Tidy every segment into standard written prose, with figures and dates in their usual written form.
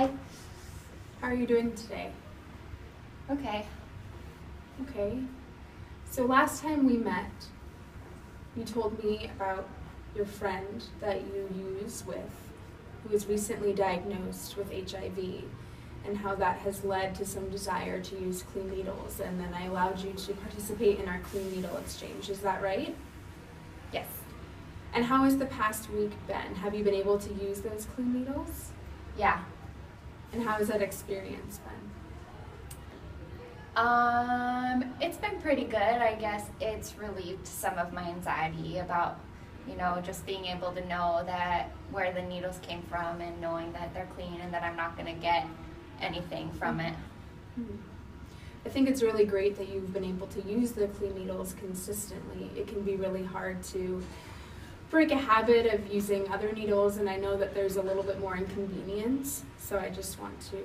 Hi. How are you doing today? Okay. Okay. So last time we met, you told me about your friend that you use with, who was recently diagnosed with HIV, and how that has led to some desire to use clean needles, and then I allowed you to participate in our clean needle exchange. Is that right? Yes. And how has the past week been? Have you been able to use those clean needles? Yeah. And how has that experience been? It's been pretty good. I guess it's relieved some of my anxiety about, just being able to know that where the needles came from and knowing that they're clean and that I'm not going to get anything from it. I think it's really great that you've been able to use the clean needles consistently. It can be really hard to break a habit of using other needles, and I know that there's a little bit more inconvenience, so I just want to,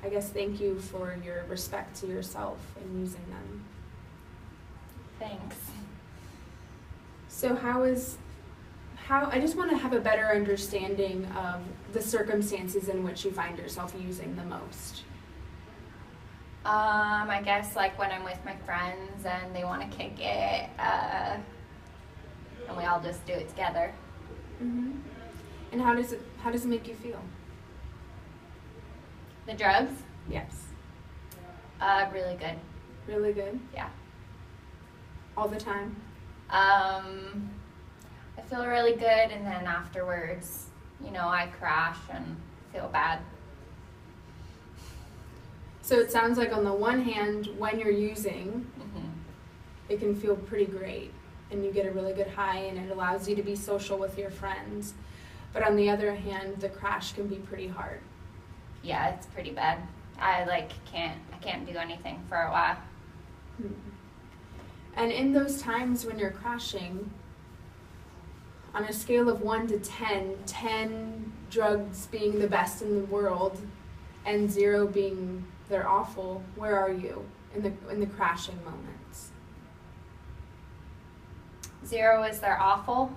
I guess, thank you for your respect to yourself in using them. Thanks. So I just want to have a better understanding of the circumstances in which you find yourself using the most. I guess like when I'm with my friends and they want to kick it, and we all just do it together. Mm-hmm. And how does it make you feel? The drugs? Yes. Really good. Really good? Yeah. All the time? I feel really good, and then afterwards, I crash and feel bad. So it sounds like on the one hand, when you're using, it can feel pretty great, and you get a really good high, and it allows you to be social with your friends. But on the other hand, the crash can be pretty hard. Yeah, it's pretty bad. I can't do anything for a while. And in those times when you're crashing, on a scale of 1 to 10, 10 drugs being the best in the world and 0 being they're awful, where are you in the crashing moments? 0 is they're awful.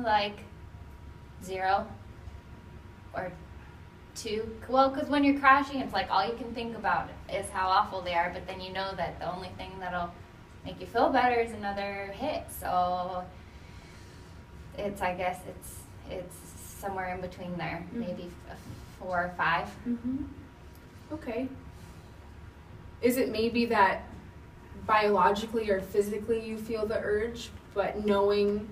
Like 0 or 2. Well, because when you're crashing, it's like all you can think about is how awful they are, but then you know that the only thing that'll make you feel better is another hit. So I guess it's somewhere in between there, maybe 4 or 5. Okay. Is it maybe that biologically or physically you feel the urge, but knowing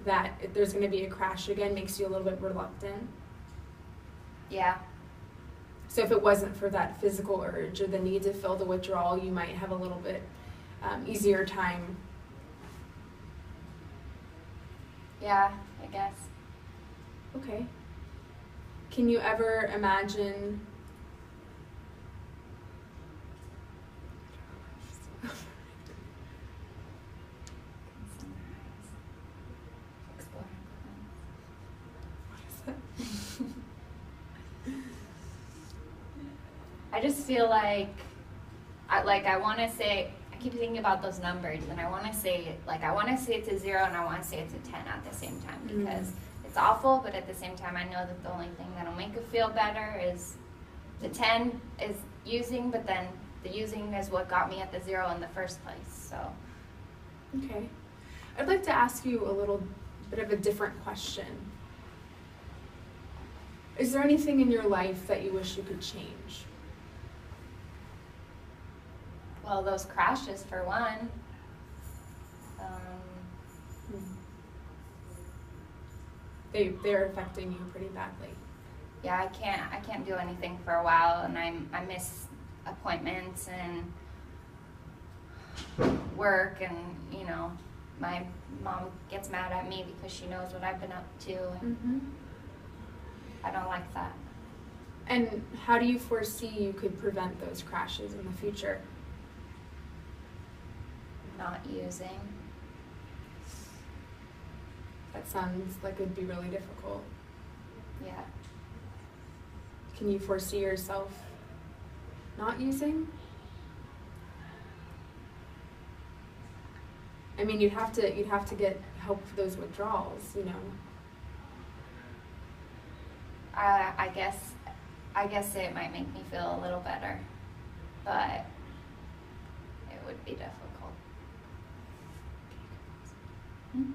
that if there's going to be a crash again makes you a little bit reluctant? Yeah. So if it wasn't for that physical urge or the need to fill the withdrawal, you might have a little bit easier time. Yeah, I guess. Okay. Can you ever imagine I just feel like I want to say, I keep thinking about those numbers, and I want to say it's a 0 and I want to say it's a 10 at the same time, because it's awful, but at the same time I know that the only thing that'll make it feel better is the 10 is using, but then the using is what got me at the 0 in the first place. So. Okay. I'd like to ask you a little bit of a different question. Is there anything in your life that you wish you could change? Well, those crashes for one. They're affecting you pretty badly. Yeah, I can't do anything for a while, and I miss appointments and work, and my mom gets mad at me because she knows what I've been up to, and I don't like that. And how do you foresee you could prevent those crashes in the future? Not using. That sounds like it would be really difficult. Yeah. Can you foresee yourself not using? I mean, you'd have to get help for those withdrawals, you know. I guess it might make me feel a little better, but it would be difficult. Hmm?